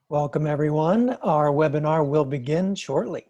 Welcome everyone. Our webinar will begin shortly.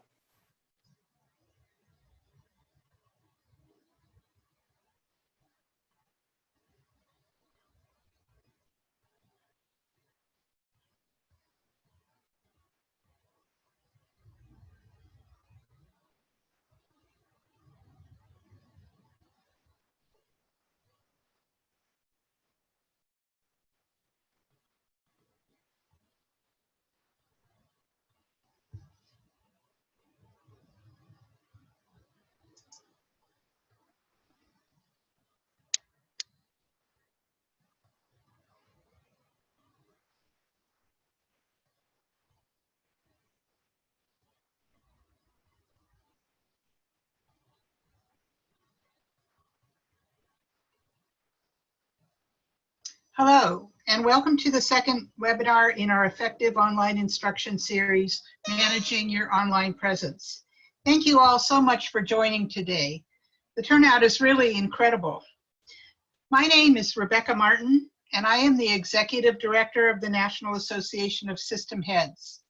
Hello, and welcome to the second webinar in our Effective Online Instruction series, Managing Your Online Presence. Thank you all so much for joining today. The turnout is really incredible. My name is Rebecca Martin, and I am the Executive Director of the National Association of System Heads.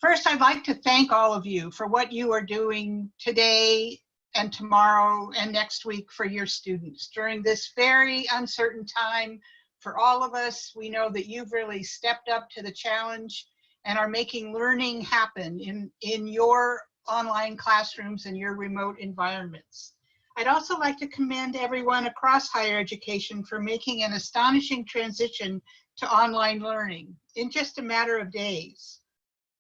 First, I'd like to thank all of you for what you are doing today and tomorrow and next week for your students. During this very uncertain time, for all of us, we know that you've really stepped up to the challenge and are making learning happen in your online classrooms and your remote environments. I'd also like to commend everyone across higher education for making an astonishing transition to online learning in just a matter of days.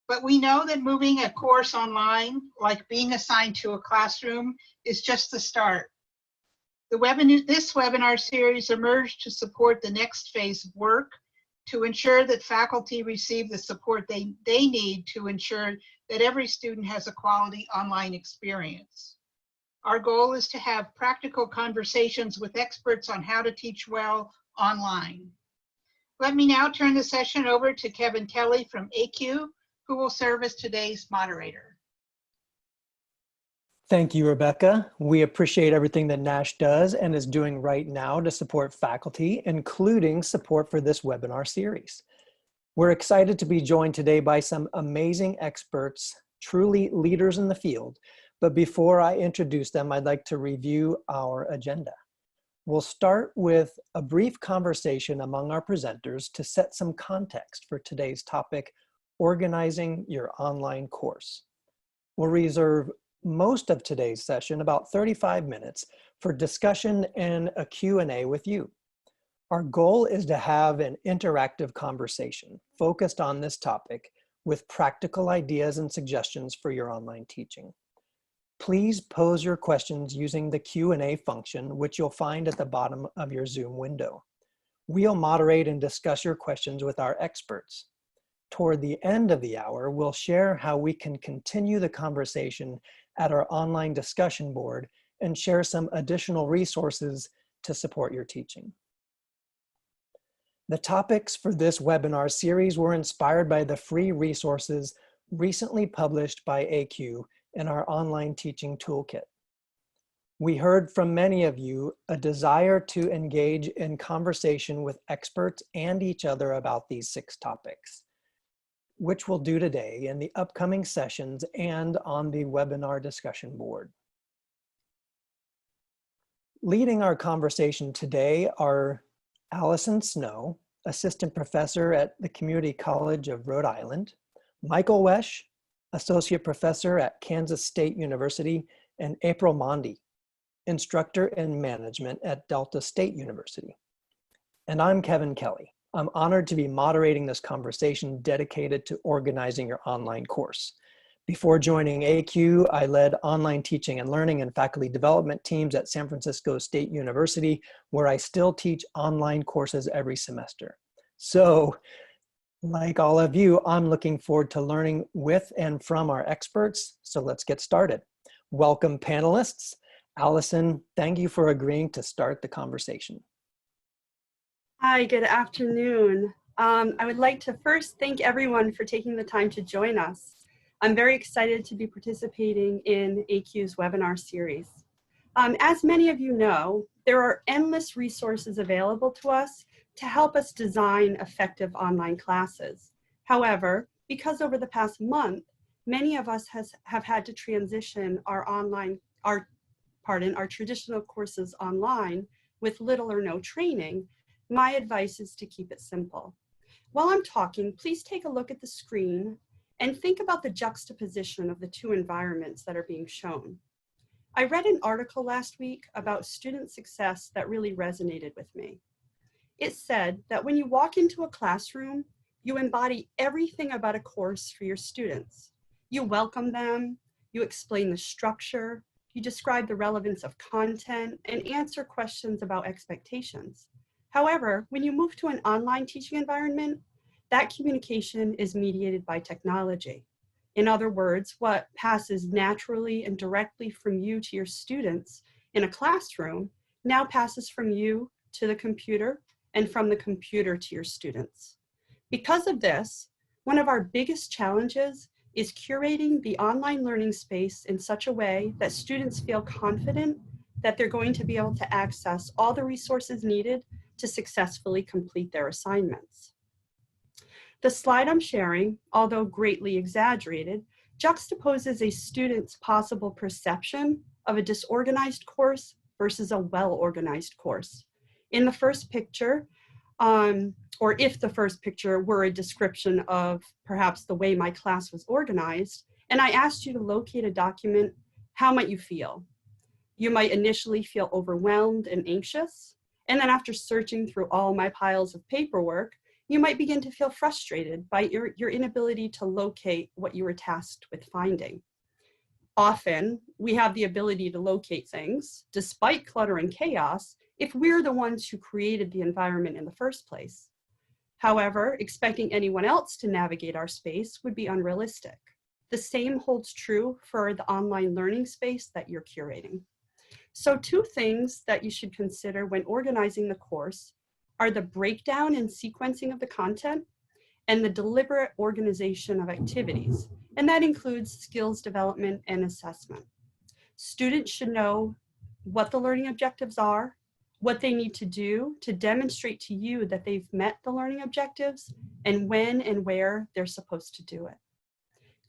But we know that moving a course online, like being assigned to a classroom, is just the start. This webinar series emerged to support the next phase of work to ensure that faculty receive the support they need to ensure that every student has a quality online experience. Our goal is to have practical conversations with experts on how to teach well online. Let me now turn the session over to Kevin Kelly from AQ, who will serve as today's moderator. Thank you, Rebecca. We appreciate everything that NASH does and is doing right now to support faculty, including support for this webinar series. We're excited to be joined today by some amazing experts, truly leaders in the field. But before I introduce them, I'd like to review our agenda. We'll start with a brief conversation among our presenters to set some context for today's topic, organizing your online course. We'll reserve most of today's session, about 35 minutes, for discussion and a Q&A with you. Our goal is to have an interactive conversation focused on this topic with practical ideas and suggestions for your online teaching. Please pose your questions using the Q&A function, which you'll find at the bottom of your Zoom window. We'll moderate and discuss your questions with our experts. Toward the end of the hour, we'll share how we can continue the conversation at our online discussion board and share some additional resources to support your teaching. The topics for this webinar series were inspired by the free resources recently published by AQ in our online teaching toolkit. We heard from many of you a desire to engage in conversation with experts and each other about these 6 topics, which we'll do today in the upcoming sessions and on the webinar discussion board. Leading our conversation today are Allison Snow, Assistant Professor at the Community College of Rhode Island, Michael Wesch, Associate Professor at Kansas State University, and April Mondi, Instructor in Management at Delta State University. And I'm Kevin Kelly. I'm honored to be moderating this conversation dedicated to organizing your online course. Before joining AQ, I led online teaching and learning and faculty development teams at San Francisco State University, where I still teach online courses every semester. So, like all of you, I'm looking forward to learning with and from our experts. So let's get started. Welcome, panelists. Allison, thank you for agreeing to start the conversation. Hi, good afternoon. I would like to first thank everyone for taking the time to join us. I'm very excited to be participating in AQ's webinar series. As many of you know, there are endless resources available to us to help us design effective online classes. However, because over the past month, many of us have had to transition our traditional courses online with little or no training, my advice is to keep it simple. While I'm talking, please take a look at the screen and think about the juxtaposition of the two environments that are being shown. I read an article last week about student success that really resonated with me. It said that when you walk into a classroom, you embody everything about a course for your students. You welcome them, you explain the structure, you describe the relevance of content, and answer questions about expectations. However, when you move to an online teaching environment, that communication is mediated by technology. In other words, what passes naturally and directly from you to your students in a classroom now passes from you to the computer and from the computer to your students. Because of this, one of our biggest challenges is curating the online learning space in such a way that students feel confident that they're going to be able to access all the resources needed to successfully complete their assignments. The slide I'm sharing, although greatly exaggerated, juxtaposes a student's possible perception of a disorganized course versus a well-organized course. In the first picture, or if the first picture were a description of perhaps the way my class was organized, and I asked you to locate a document, how might you feel? You might initially feel overwhelmed and anxious, and then after searching through all my piles of paperwork, you might begin to feel frustrated by your inability to locate what you were tasked with finding. Often, we have the ability to locate things, despite clutter and chaos, if we're the ones who created the environment in the first place. However, expecting anyone else to navigate our space would be unrealistic. The same holds true for the online learning space that you're curating. So 2 things that you should consider when organizing the course are the breakdown and sequencing of the content and the deliberate organization of activities. And that includes skills development and assessment. Students should know what the learning objectives are, what they need to do to demonstrate to you that they've met the learning objectives, and when and where they're supposed to do it.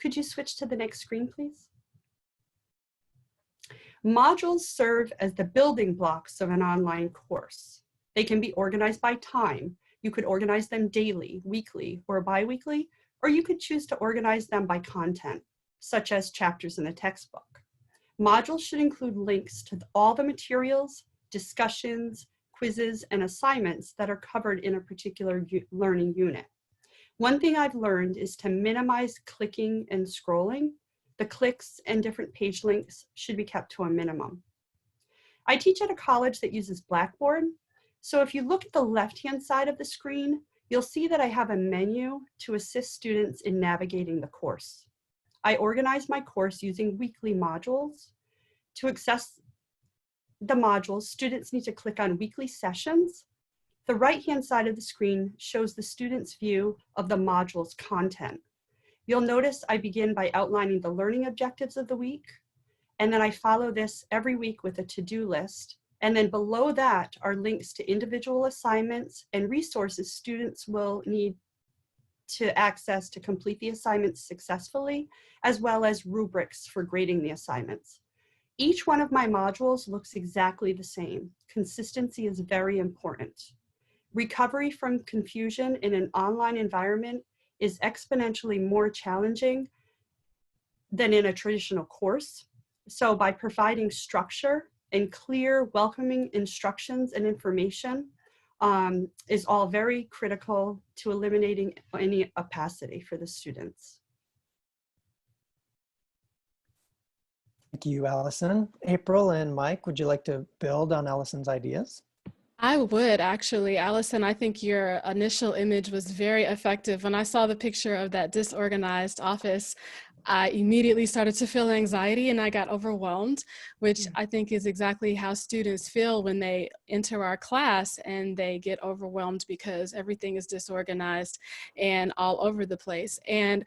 Could you switch to the next screen, please? Modules serve as the building blocks of an online course. They can be organized by time. You could organize them daily, weekly, or bi-weekly, or you could choose to organize them by content, such as chapters in a textbook. Modules should include links to all the materials, discussions, quizzes, and assignments that are covered in a particular learning unit. One thing I've learned is to minimize clicking and scrolling. The clicks and different page links should be kept to a minimum. I teach at a college that uses Blackboard, so if you look at the left-hand side of the screen, you'll see that I have a menu to assist students in navigating the course. I organize my course using weekly modules. To access the modules, students need to click on weekly sessions. The right-hand side of the screen shows the student's view of the module's content. You'll notice I begin by outlining the learning objectives of the week, and then I follow this every week with a to-do list. And then below that are links to individual assignments and resources students will need to access to complete the assignments successfully, as well as rubrics for grading the assignments. Each one of my modules looks exactly the same. Consistency is very important. Recovery from confusion in an online environment is exponentially more challenging than in a traditional course. So by providing structure and clear, welcoming instructions and information is all very critical to eliminating any opacity for the students. Thank you, Allison. April and Mike, would you like to build on Allison's ideas? I would actually, Allison, I think your initial image was very effective. When I saw the picture of that disorganized office, I immediately started to feel anxiety and I got overwhelmed, which I think is exactly how students feel when they enter our class and they get overwhelmed because everything is disorganized and all over the place. And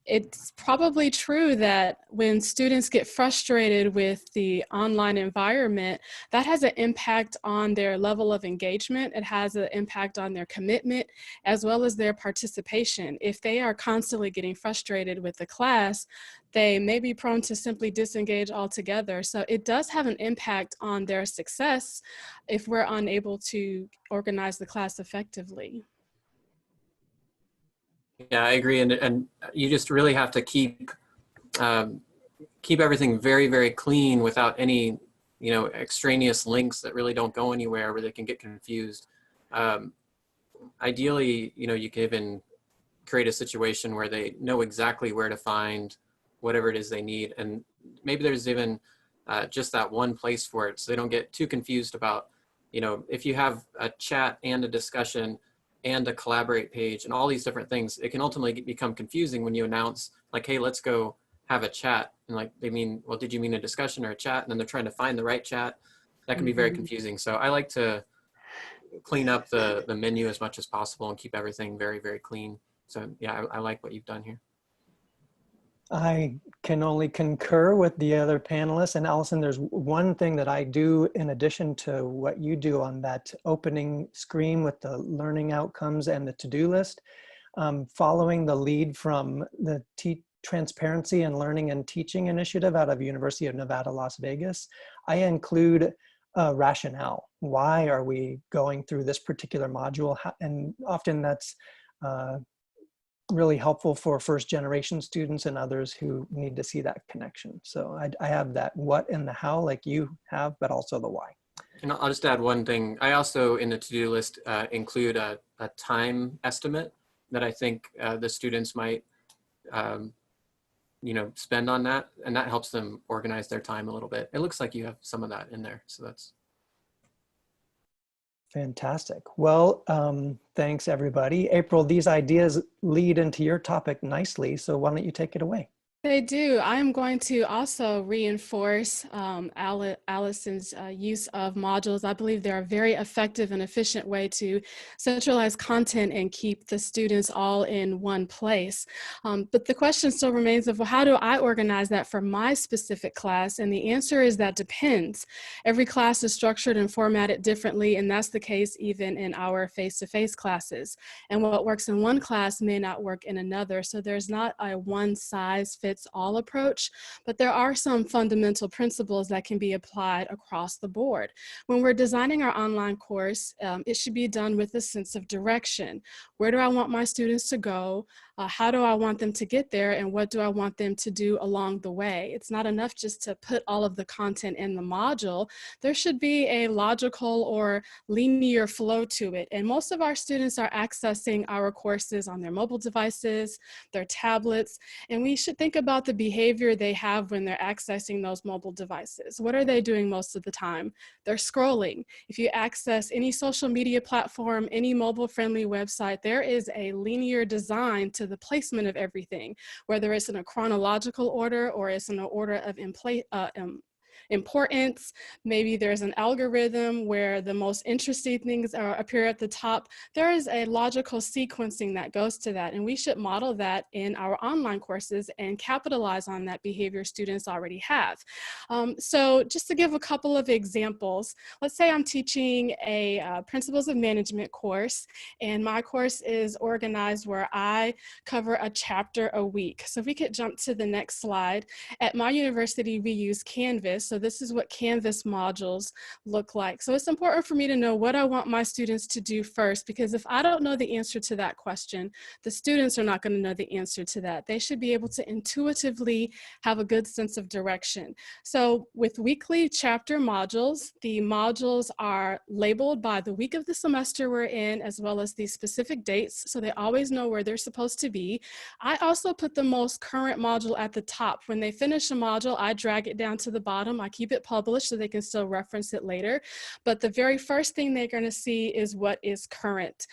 it's probably true that when students get frustrated with the online environment, that has an impact on their level of engagement. It has an impact on their commitment as well as their participation. If they are constantly getting frustrated with the class, they may be prone to simply disengage altogether. So it does have an impact on their success if we're unable to organize the class effectively. Yeah, I agree, and you just really have to keep everything very, very clean without any, extraneous links that really don't go anywhere where they can get confused. Ideally, you can even create a situation where they know exactly where to find whatever it is they need, and maybe there's even just that one place for it, so they don't get too confused about, if you have a chat and a discussion and a collaborate page and all these different things, it can ultimately become confusing when you announce like, hey, let's go have a chat. And like, they mean, well, did you mean a discussion or a chat? And then they're trying to find the right chat. That can be very confusing. So I like to clean up the menu as much as possible and keep everything very, very clean. So yeah, I like what you've done here. I can only concur with the other panelists. And Allison, there's one thing that I do in addition to what you do on that opening screen with the learning outcomes and the to-do list, following the lead from the Transparency and Learning and Teaching Initiative out of University of Nevada, Las Vegas. I include a rationale. Why are we going through this particular module? And often that's really helpful for first generation students and others who need to see that connection. So I have that what and the how like you have, but also the why. And I'll just add one thing. I also in the to-do list include a time estimate that I think the students might spend on that, and that helps them organize their time a little bit. It looks like you have some of that in there, so that's fantastic. Well, thanks everybody. April, these ideas lead into your topic nicely, so why don't you take it away? They do. I am going to also reinforce Allison's use of modules. I believe they're a very effective and efficient way to centralize content and keep the students all in one place. But the question still remains of, well, how do I organize that for my specific class? And the answer is that depends. Every class is structured and formatted differently, and that's the case even in our face-to-face classes. And what works in one class may not work in another. So there's not a one-size-fits-all approach, but there are some fundamental principles that can be applied across the board. When we're designing our online course, it should be done with a sense of direction. Where do I want my students to go? How do I want them to get there? And what do I want them to do along the way? It's not enough just to put all of the content in the module. There should be a logical or linear flow to it. And most of our students are accessing our courses on their mobile devices, their tablets, and we should think about the behavior they have when they're accessing those mobile devices. What are they doing most of the time? They're scrolling. If you access any social media platform, any mobile-friendly website, there is a linear design to the placement of everything, whether it's in a chronological order or it's in an order of importance. Maybe there's an algorithm where the most interesting things appear at the top. There is a logical sequencing that goes to that, and we should model that in our online courses and capitalize on that behavior students already have. So just to give a couple of examples, let's say I'm teaching a Principles of Management course, and my course is organized where I cover a chapter a week. So if we could jump to the next slide. At my university, we use Canvas. So this is what Canvas modules look like. So it's important for me to know what I want my students to do first, because if I don't know the answer to that question, the students are not going to know the answer to that. They should be able to intuitively have a good sense of direction. So with weekly chapter modules, the modules are labeled by the week of the semester we're in, as well as the specific dates, so they always know where they're supposed to be. I also put the most current module at the top. When they finish a module, I drag it down to the bottom. I keep it published so they can still reference it later. But the very first thing they're going to see is what is current.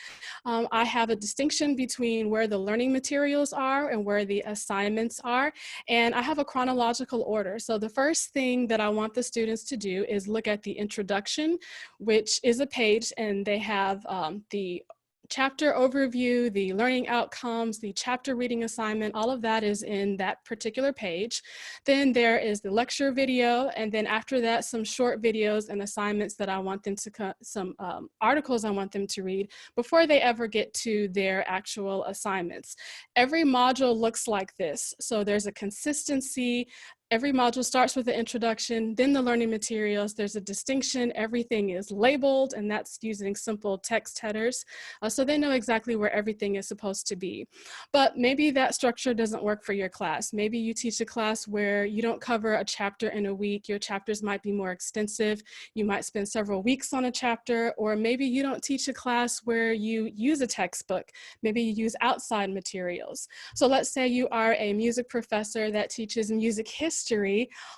I have a distinction between where the learning materials are and where the assignments are. And I have a chronological order. So the first thing that I want the students to do is look at the introduction, which is a page, and they have the chapter overview, the learning outcomes, the chapter reading assignment, all of that is in that particular page. Then there is the lecture video, and then after that, some short videos and assignments that I want them to, some articles I want them to read before they ever get to their actual assignments. Every module looks like this. So there's a consistency. Every module starts with the introduction, then the learning materials. There's a distinction. Everything is labeled, and that's using simple text headers. So they know exactly where everything is supposed to be. But maybe that structure doesn't work for your class. Maybe you teach a class where you don't cover a chapter in a week. Your chapters might be more extensive. You might spend several weeks on a chapter, or maybe you don't teach a class where you use a textbook. Maybe you use outside materials. So let's say you are a music professor that teaches music history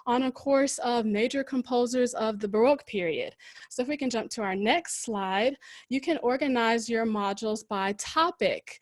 on a course of major composers of the Baroque period. So if we can jump to our next slide, you can organize your modules by topic.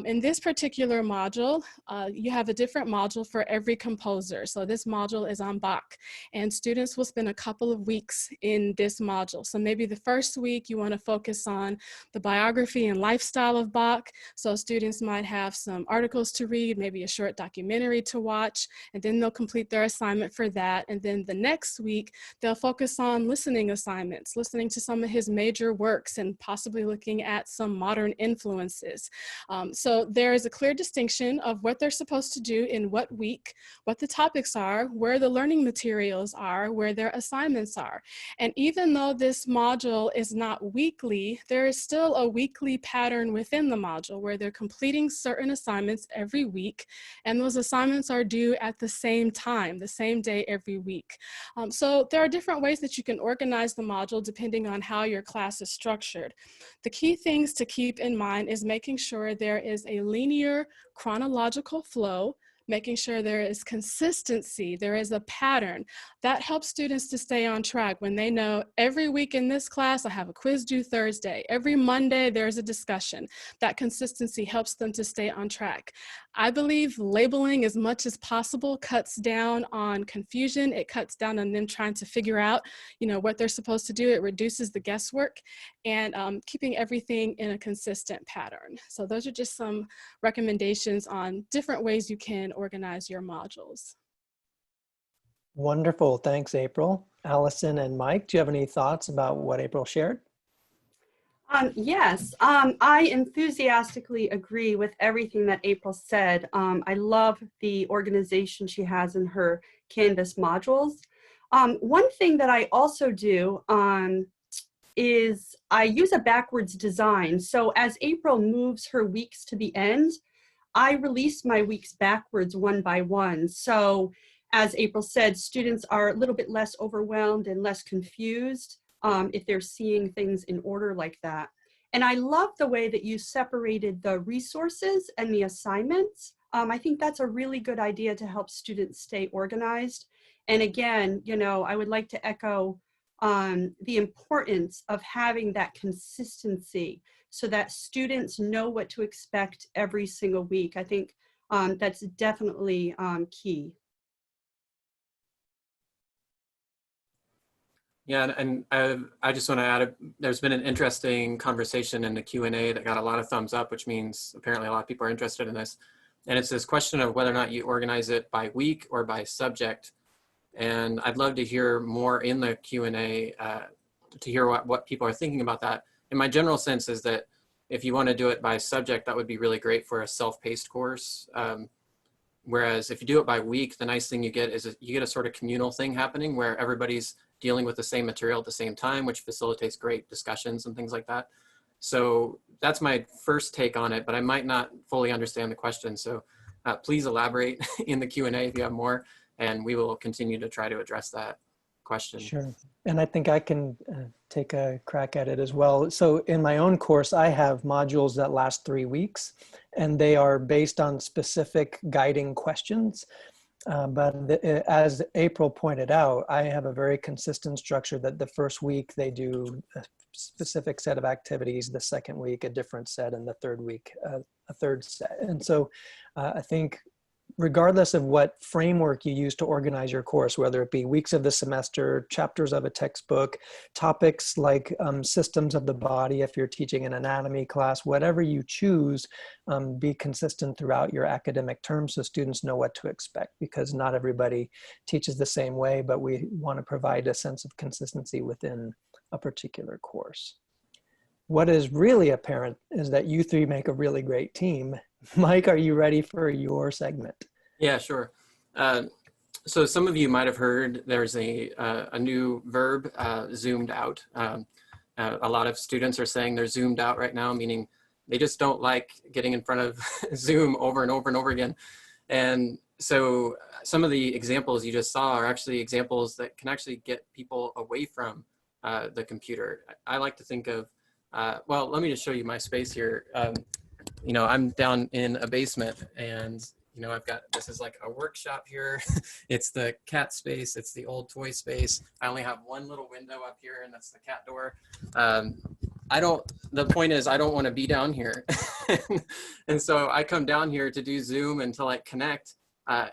In this particular module, you have a different module for every composer. So this module is on Bach, and students will spend a couple of weeks in this module. So maybe the first week you want to focus on the biography and lifestyle of Bach. So students might have some articles to read, maybe a short documentary to watch, and then they'll complete their assignment for that. And then the next week, they'll focus on listening assignments, listening to some of his major works and possibly looking at some modern influences. So there is a clear distinction of what they're supposed to do in what week, what the topics are, where the learning materials are, where their assignments are. And even though this module is not weekly, there is still a weekly pattern within the module where they're completing certain assignments every week, and those assignments are due at the same time, the same day every week. So there are different ways that you can organize the module depending on how your class is structured. The key things to keep in mind is making sure there is a linear chronological flow, making sure there is consistency, there is a pattern. That helps students to stay on track when they know every week in this class I have a quiz due Thursday. Every Monday there's a discussion. That consistency helps them to stay on track. I believe labeling as much as possible cuts down on confusion. It cuts down on them trying to figure out, what they're supposed to do. It reduces the guesswork, and keeping everything in a consistent pattern. So those are just some recommendations on different ways you can organize your modules. Wonderful. Thanks, April. Allison and Mike, do you have any thoughts about what April shared? Yes, I enthusiastically agree with everything that April said. I love the organization she has in her Canvas modules. One thing that I also do is I use a backwards design. So as April moves her weeks to the end, I release my weeks backwards one by one. So as April said, students are a little bit less overwhelmed and less confused if they're seeing things in order like that. And I love the way that you separated the resources and the assignments. I think that's a really good idea to help students stay organized. And again, I would like to echo the importance of having that consistency so that students know what to expect every single week. I think that's definitely key. Yeah, and I just want to add, there's been an interesting conversation in the Q&A that got a lot of thumbs up, which means apparently a lot of people are interested in this. And it's this question of whether or not you organize it by week or by subject. And I'd love to hear more in the Q&A to hear what people are thinking about that. And my general sense is that if you want to do it by subject, that would be really great for a self-paced course. Whereas if you do it by week, the nice thing you get is you get a sort of communal thing happening where everybody's dealing with the same material at the same time, which facilitates great discussions and things like that. So that's my first take on it, but I might not fully understand the question. So please elaborate in the Q&A if you have more, and we will continue to try to address that question. Sure. And I think I can take a crack at it as well. So in my own course, I have modules that last 3 weeks, and they are based on specific guiding questions. As April pointed out, I have a very consistent structure that the first week they do a specific set of activities, the second week a different set, and the third week a third set. And so I think regardless of what framework you use to organize your course, whether it be weeks of the semester, chapters of a textbook, topics like systems of the body, if you're teaching an anatomy class, whatever you choose, be consistent throughout your academic term so students know what to expect, because not everybody teaches the same way, but we want to provide a sense of consistency within a particular course. What is really apparent is that you three make a really great team. Mike, are you ready for your segment? Yeah, sure. So some of you might have heard there's a new verb, zoomed out. A lot of students are saying they're zoomed out right now, meaning they just don't like getting in front of Zoom over and over and over again. And so some of the examples you just saw are actually examples that can actually get people away from the computer. I like to think of, well, let me just show you my space here. You know, I'm down in a basement, and you know, I've got, this is like a workshop here. It's the cat space. It's the old toy space. I only have one little window up here, and that's the cat door. The point is, I don't want to be down here. And so I come down here to do Zoom and to like connect,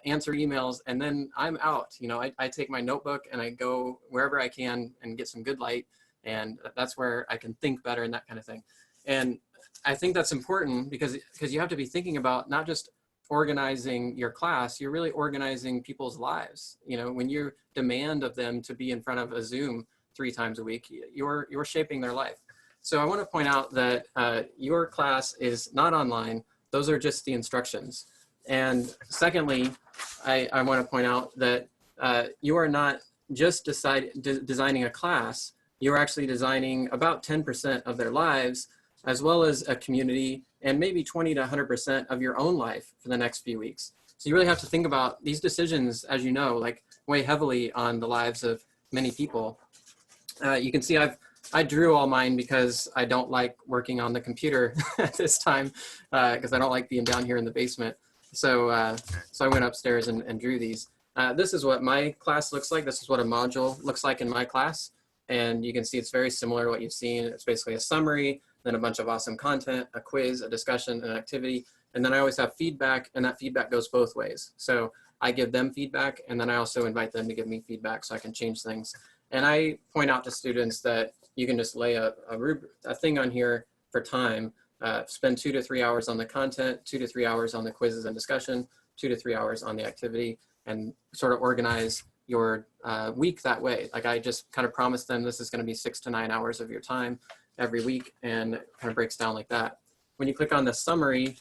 answer emails, and then I'm out. You know, I take my notebook and I go wherever I can and get some good light. And that's where I can think better and that kind of thing. And I think that's important because you have to be thinking about not just organizing your class, you're really organizing people's lives. You know, when you demand of them to be in front of a Zoom 3 times a week, you're shaping their life. So I want to point out that your class is not online. Those are just the instructions. And secondly, I want to point out that you are not just designing a class, you're actually designing about 10% of their lives, as well as a community, and maybe 20 to 100% of your own life for the next few weeks. So you really have to think about these decisions, as you know, like weigh heavily on the lives of many people. You can see I drew all mine because I don't like working on the computer at this time, because I don't like being down here in the basement. So, so I went upstairs and drew these. This is what my class looks like. This is what a module looks like in my class. And you can see it's very similar to what you've seen. It's basically a summary, then a bunch of awesome content, a quiz, a discussion, an activity. And then I always have feedback, and that feedback goes both ways. So I give them feedback, and then I also invite them to give me feedback so I can change things. And I point out to students that you can just lay a thing on here for time, spend 2 to 3 hours on the content, 2 to 3 hours on the quizzes and discussion, 2 to 3 hours on the activity, and sort of organize your week that way. Like I just kind of promised them this is going to be 6 to 9 hours of your time every week, and it kind of breaks down like that. When you click on the summary,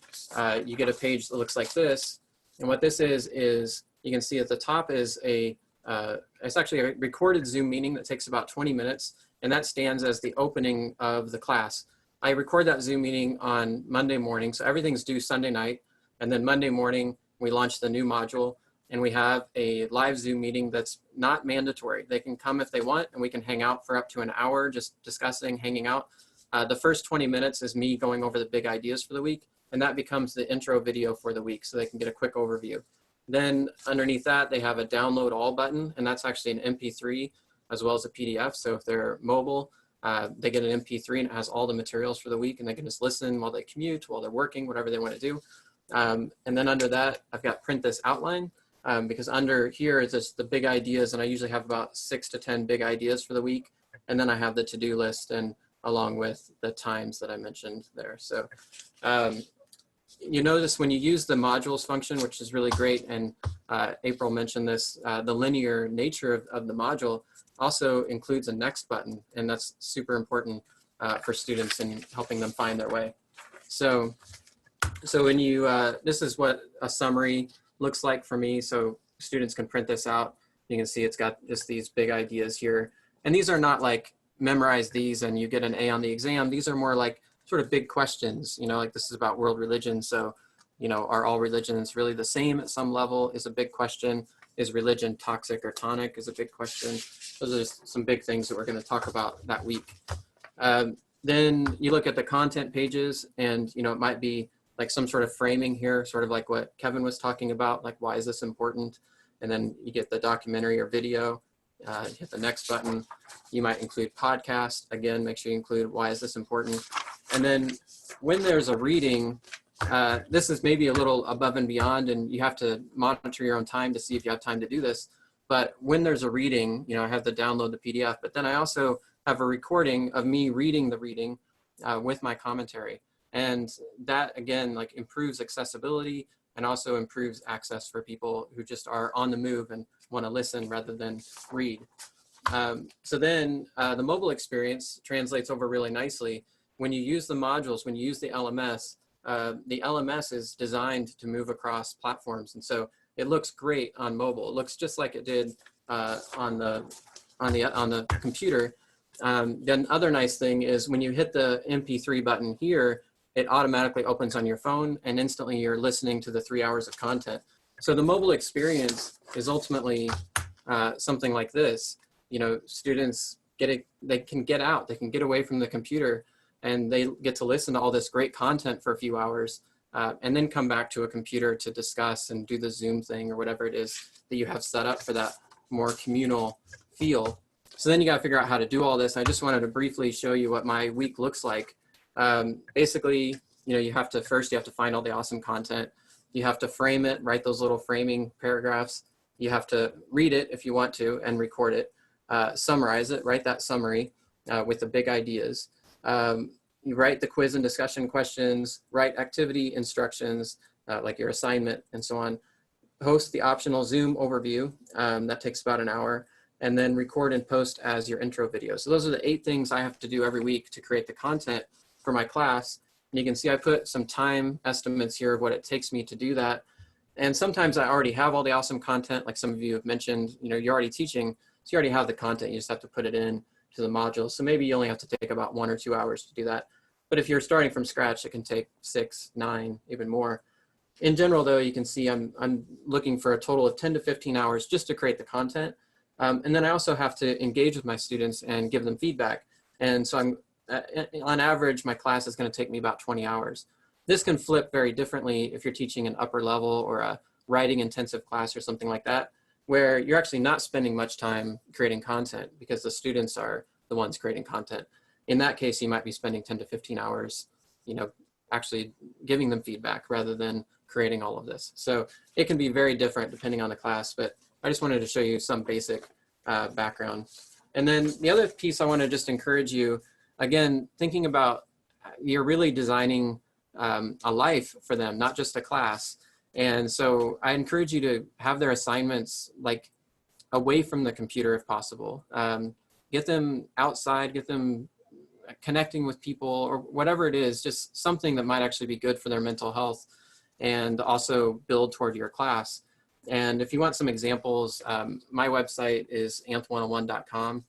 you get a page that looks like this. And what this is you can see at the top is it's actually a recorded Zoom meeting that takes about 20 minutes, and that stands as the opening of the class. I record that Zoom meeting on Monday morning, so everything's due Sunday night, and then Monday morning we launch the new module, and we have a live Zoom meeting that's not mandatory. They can come if they want, and we can hang out for up to an hour just discussing, hanging out. The first 20 minutes is me going over the big ideas for the week, and that becomes the intro video for the week so they can get a quick overview. Then underneath that, they have a download all button, and that's actually an MP3 as well as a PDF. So if they're mobile, they get an MP3 and it has all the materials for the week, and they can just listen while they commute, while they're working, whatever they want to do. And then under that, I've got print this outline. Because under here is just the big ideas, and I usually have about 6 to 10 big ideas for the week. And then I have the to-do list, and along with the times that I mentioned there. So you notice when you use the modules function, which is really great, and April mentioned this, the linear nature of the module also includes a next button, and that's super important for students in helping them find their way. So when you, this is what a summary looks like for me, so students can print this out. You can see it's got just these big ideas here. And these are not like memorize these and you get an A on the exam. These are more like sort of big questions, you know, like this is about world religion. So, you know, are all religions really the same at some level is a big question. Is religion toxic or tonic is a big question. Those are just some big things that we're going to talk about that week. Then you look at the content pages, and, you know, it might be like some sort of framing here, sort of like what Kevin was talking about, like why is this important? And then you get the documentary or video, hit the next button. You might include podcast. Again, make sure you include why is this important? And then when there's a reading, this is maybe a little above and beyond, and you have to monitor your own time to see if you have time to do this. But when there's a reading, I have to download the PDF, but then I also have a recording of me reading the reading with my commentary. And that, again, like improves accessibility and also improves access for people who just are on the move and want to listen rather than read. So then the mobile experience translates over really nicely. When you use the modules, when you use the LMS is designed to move across platforms. And so it looks great on mobile. It looks just like it did on the computer. Then other nice thing is when you hit the MP3 button here, it automatically opens on your phone and instantly you're listening to the 3 hours of content. So the mobile experience is ultimately something like this. Students they can get out, they can get away from the computer and they get to listen to all this great content for a few hours and then come back to a computer to discuss and do the Zoom thing or whatever it is that you have set up for that more communal feel. So then you got to figure out how to do all this. I just wanted to briefly show you what my week looks like. Basically, you have to find all the awesome content. You have to frame it, write those little framing paragraphs. You have to read it if you want to and record it, summarize it, write that summary with the big ideas. You write the quiz and discussion questions, write activity instructions, like your assignment and so on. Host the optional Zoom overview, that takes about an hour, and then record and post as your intro video. So those are the 8 things I have to do every week to create the content for my class. And you can see I put some time estimates here of what it takes me to do that. And sometimes I already have all the awesome content, like some of you have mentioned, you're already teaching, so you already have the content, you just have to put it in to the module. So maybe you only have to take about 1 or 2 hours to do that. But if you're starting from scratch, it can take 6, 9, even more. In general, though, you can see I'm looking for a total of 10 to 15 hours just to create the content. And then I also have to engage with my students and give them feedback. And so on average, my class is going to take me about 20 hours. This can flip very differently if you're teaching an upper level or a writing intensive class or something like that, where you're actually not spending much time creating content because the students are the ones creating content. In that case, you might be spending 10 to 15 hours, actually giving them feedback rather than creating all of this. So it can be very different depending on the class, but I just wanted to show you some basic background. And then the other piece I want to just encourage you, again, thinking about you're really designing a life for them, not just a class. And so I encourage you to have their assignments like away from the computer if possible. Get them outside, get them connecting with people or whatever it is, just something that might actually be good for their mental health and also build toward your class. And if you want some examples, my website is anth101.com.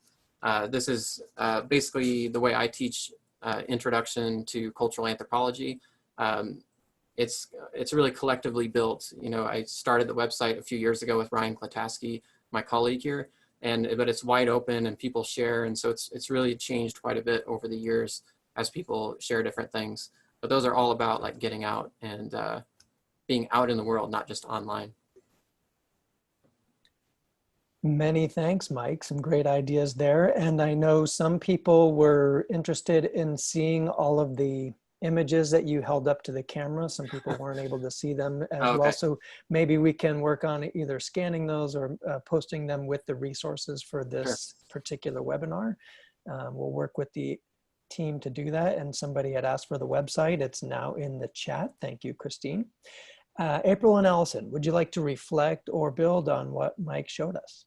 This is basically the way I teach introduction to cultural anthropology. It's really collectively built. I started the website a few years ago with Ryan Klataski, my colleague here, but it's wide open and people share. And so it's really changed quite a bit over the years as people share different things. But those are all about like getting out and being out in the world, not just online. Many thanks, Mike. Some great ideas there. And I know some people were interested in seeing all of the images that you held up to the camera. Some people weren't able to see them as well. So maybe we can work on either scanning those or posting them with the resources for this particular webinar. We'll work with the team to do that. And somebody had asked for the website. It's now in the chat. Thank you, Christine. April and Allison, would you like to reflect or build on what Mike showed us?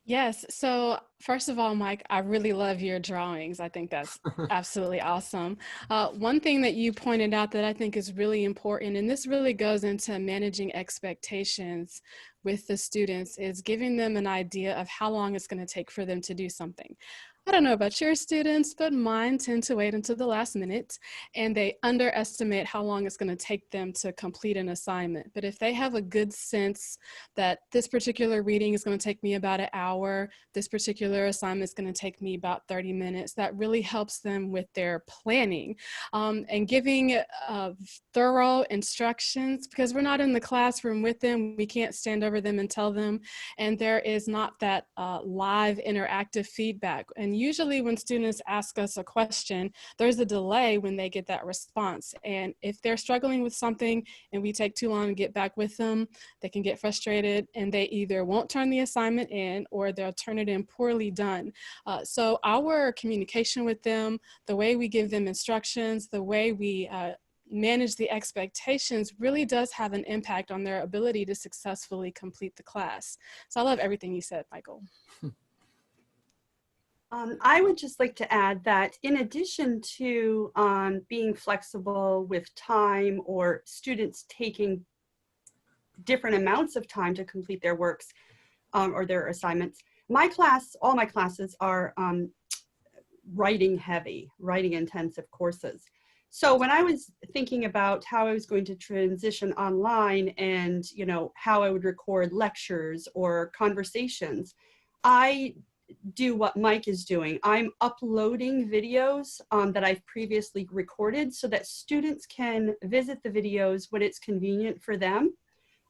Yes. So first of all, Mike, I really love your drawings. I think that's absolutely awesome. One thing that you pointed out that I think is really important, and this really goes into managing expectations with the students, is giving them an idea of how long it's going to take for them to do something. I don't know about your students, but mine tend to wait until the last minute and they underestimate how long it's going to take them to complete an assignment. But if they have a good sense that this particular reading is going to take me about an hour, this particular assignment is going to take me about 30 minutes, that really helps them with their planning and giving thorough instructions, because we're not in the classroom with them. We can't stand over them and tell them, and there is not that live interactive feedback. And And usually when students ask us a question, there's a delay when they get that response. And if they're struggling with something and we take too long to get back with them, they can get frustrated and they either won't turn the assignment in or they'll turn it in poorly done. So our communication with them, the way we give them instructions, the way we manage the expectations really does have an impact on their ability to successfully complete the class. So I love everything you said, Michael. I would just like to add that in addition to being flexible with time or students taking different amounts of time to complete their works or their assignments, all my classes are writing heavy, writing intensive courses. So when I was thinking about how I was going to transition online and, you know, how I would record lectures or conversations, I do what Mike is doing. I'm uploading videos that I've previously recorded so that students can visit the videos when it's convenient for them.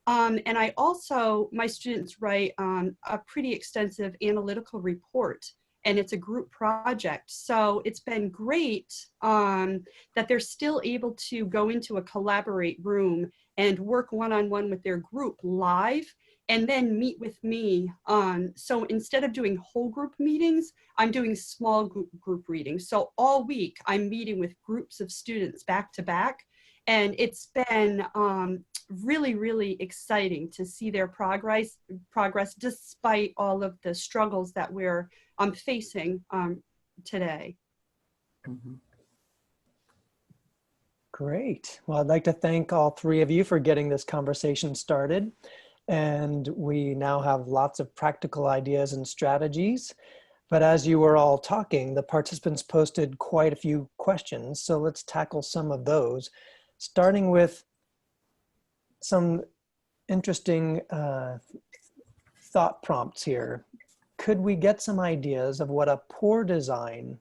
And I also, my students write a pretty extensive analytical report, and it's a group project. So it's been great that they're still able to go into a collaborate room and work one-on-one with their group live and then meet with me. So instead of doing whole group meetings, I'm doing small group readings. So all week I'm meeting with groups of students back to back. And it's been really, really exciting to see their progress despite all of the struggles that we're facing today. Mm-hmm. Great. Well, I'd like to thank all three of you for getting this conversation started. And we now have lots of practical ideas and strategies. But as you were all talking, the participants posted quite a few questions. So let's tackle some of those, starting with some interesting thought prompts here. Could we get some ideas of what a poor design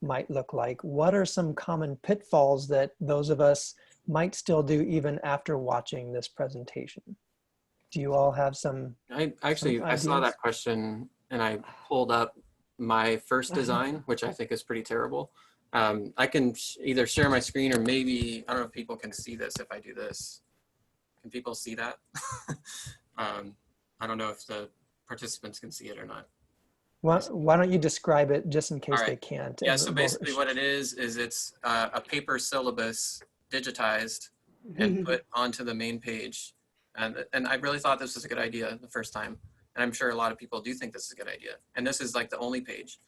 might look like? What are some common pitfalls that those of us might still do even after watching this presentation? Do you all have some? I saw that question and I pulled up my first design, which I think is pretty terrible. I can either share my screen or maybe, I don't know if people can see this if I do this. Can people see that? I don't know if the participants can see it or not. Why don't you describe it just in case they can't? Yeah, so basically what it is it's a paper syllabus digitized and put onto the main page. And I really thought this was a good idea the first time. And I'm sure a lot of people do think this is a good idea. And this is like the only page.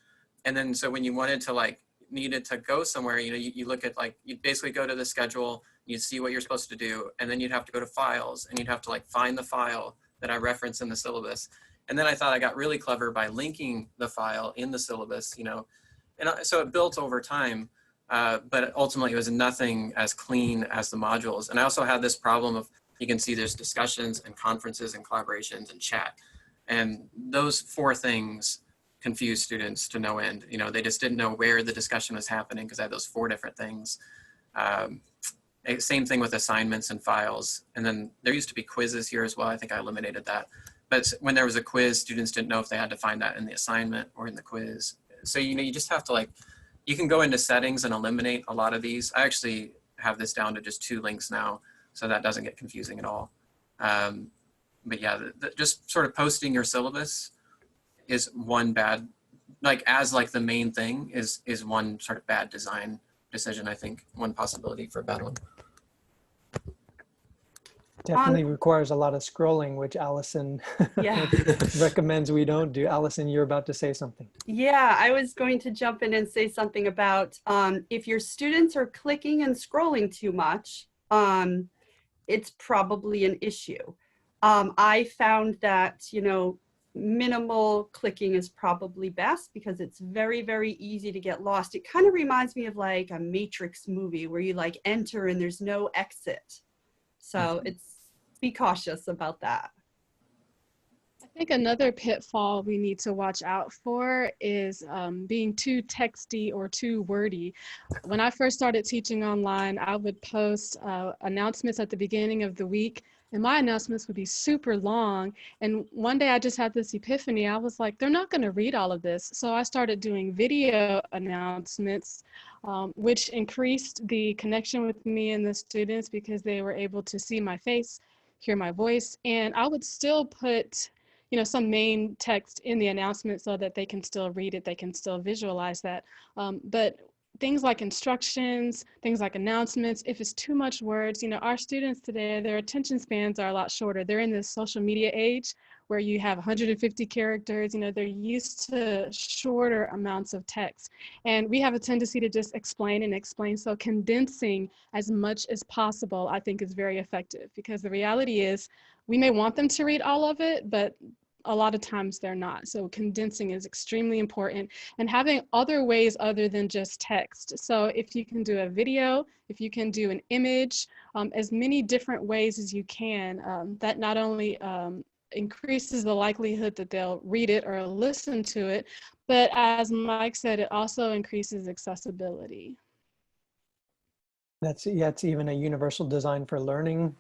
And then so when you wanted to needed to go somewhere, you look at you basically go to the schedule, you see what you're supposed to do, and then you'd have to go to files and you'd have to find the file that I referenced in the syllabus. And then I thought I got really clever by linking the file in the syllabus, and so it built over time, but ultimately it was nothing as clean as the modules. And I also had this problem of, you can see there's discussions and conferences and collaborations and chat. And those four things confuse students to no end. They just didn't know where the discussion was happening because I had those four different things. Same thing with assignments and files. And then there used to be quizzes here as well. I think I eliminated that. But when there was a quiz, students didn't know if they had to find that in the assignment or in the quiz. So, you just have to you can go into settings and eliminate a lot of these. I actually have this down to just 2 links now, so that doesn't get confusing at all. But yeah, just sort of posting your syllabus is one bad, the main thing is one sort of bad design decision, I think, one possibility for a bad one. Definitely requires a lot of scrolling, which Allison recommends we don't do. Allison, you're about to say something. Yeah, I was going to jump in and say something about if your students are clicking and scrolling too much, it's probably an issue. I found that, minimal clicking is probably best because it's very, very easy to get lost. It kind of reminds me of a Matrix movie where you enter and there's no exit. So be cautious about that. I think another pitfall we need to watch out for is being too texty or too wordy. When I first started teaching online, I would post announcements at the beginning of the week and my announcements would be super long. And one day I just had this epiphany. I was like, they're not going to read all of this. So I started doing video announcements, which increased the connection with me and the students because they were able to see my face, hear my voice. And I would still put, some main text in the announcement so that they can still read it, they can still visualize that. But things like instructions, things like announcements, if it's too much words, our students today, their attention spans are a lot shorter. They're in this social media age where you have 150 characters, they're used to shorter amounts of text. And we have a tendency to just explain and explain. So condensing as much as possible, I think, is very effective, because the reality is we may want them to read all of it, but a lot of times they're not. So condensing is extremely important, and having other ways other than just text. So if you can do a video, if you can do an image, as many different ways as you can, that not only increases the likelihood that they'll read it or listen to it, but as Mike said, it also increases accessibility. It's even a universal design for learning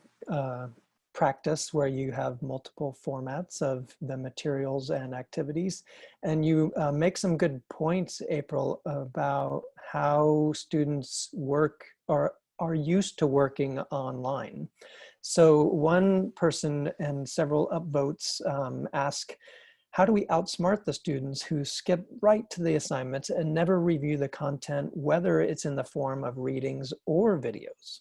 practice where you have multiple formats of the materials and activities. And you make some good points, April, about how students work or are used to working online. So one person and several upvotes ask, how do we outsmart the students who skip right to the assignments and never review the content, whether it's in the form of readings or videos?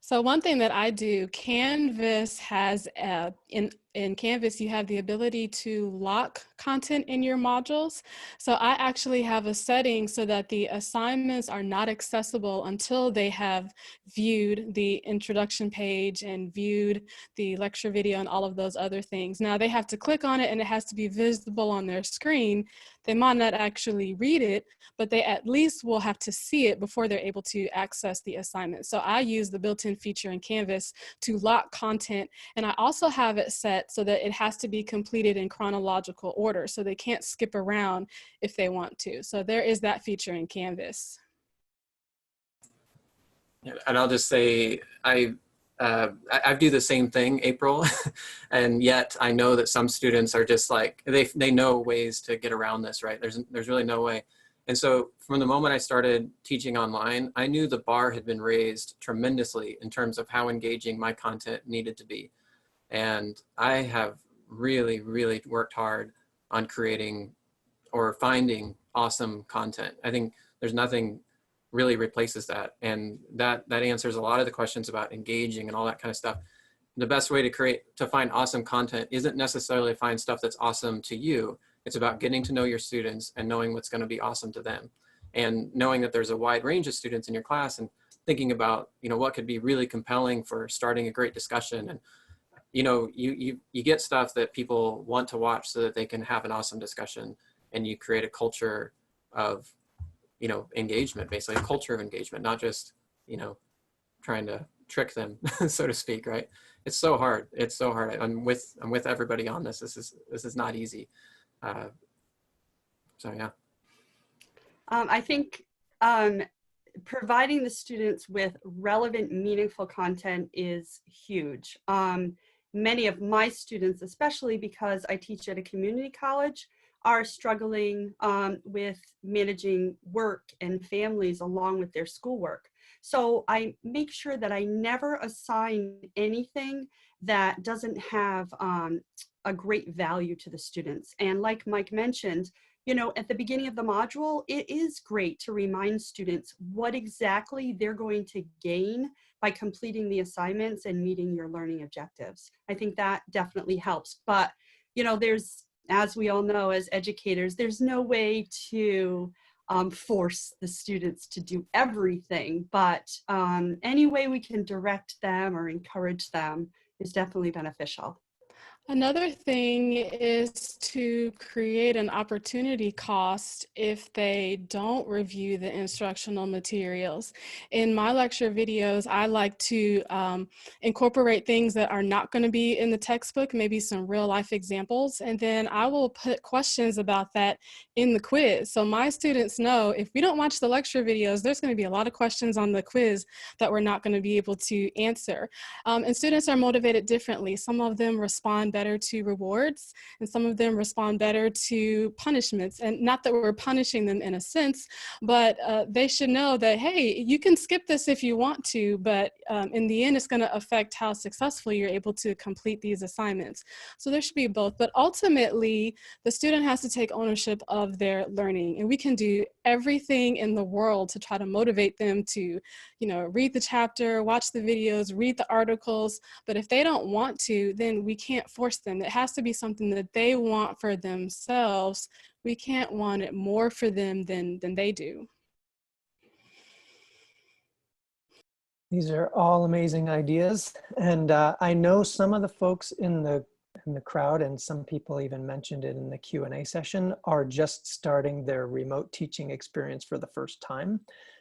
So one thing that I do, Canvas has, in Canvas, you have the ability to lock content in your modules. So I actually have a setting so that the assignments are not accessible until they have viewed the introduction page and viewed the lecture video and all of those other things. Now they have to click on it and it has to be visible on their screen. They might not actually read it, but they at least will have to see it before they're able to access the assignment. So I use the built-in feature in Canvas to lock content, and I also have it set so that it has to be completed in chronological order, so they can't skip around if they want to. So there is that feature in Canvas. And I'll just say, I do the same thing, April, and yet I know that some students are just like, they know ways to get around this, right? There's really no way. And so from the moment I started teaching online, I knew the bar had been raised tremendously in terms of how engaging my content needed to be. And I have really, really worked hard on creating or finding awesome content. I think there's nothing really replaces that. And that answers a lot of the questions about engaging and all that kind of stuff. The best way to find awesome content isn't necessarily to find stuff that's awesome to you. It's about getting to know your students and knowing what's going to be awesome to them, and knowing that there's a wide range of students in your class, and thinking about, what could be really compelling for starting a great discussion. And you get stuff that people want to watch so that they can have an awesome discussion, and you create a culture of engagement, basically a culture of engagement, not just trying to trick them, so to speak, right? It's so hard. It's so hard. I'm with everybody on this. This is not easy. So yeah. I think providing the students with relevant, meaningful content is huge. Many of my students, especially because I teach at a community college, are struggling with managing work and families along with their schoolwork. So I make sure that I never assign anything that doesn't have a great value to the students. And like Mike mentioned, at the beginning of the module, it is great to remind students what exactly they're going to gain by completing the assignments and meeting your learning objectives. I think that definitely helps. But, there's, as we all know as educators, there's no way to force the students to do everything, but any way we can direct them or encourage them is definitely beneficial. Another thing is to create an opportunity cost if they don't review the instructional materials. In my lecture videos, I like to incorporate things that are not going to be in the textbook, maybe some real life examples, and then I will put questions about that in the quiz. So my students know if we don't watch the lecture videos, there's going to be a lot of questions on the quiz that we're not going to be able to answer. And students are motivated differently. Some of them respond better to rewards, and some of them respond better to punishments. And not that we're punishing them in a sense, but they should know that, hey, you can skip this if you want to, but in the end, it's going to affect how successful you're able to complete these assignments. So there should be both. But ultimately, the student has to take ownership of their learning. And we can do everything in the world to try to motivate them to, read the chapter, watch the videos, read the articles. But if they don't want to, then we can't force them. It has to be something that they want for themselves. We can't want it more for them than they do. These are all amazing ideas. And I know some of the folks in the crowd, and some people even mentioned it in the Q&A session, are just starting their remote teaching experience for the first time.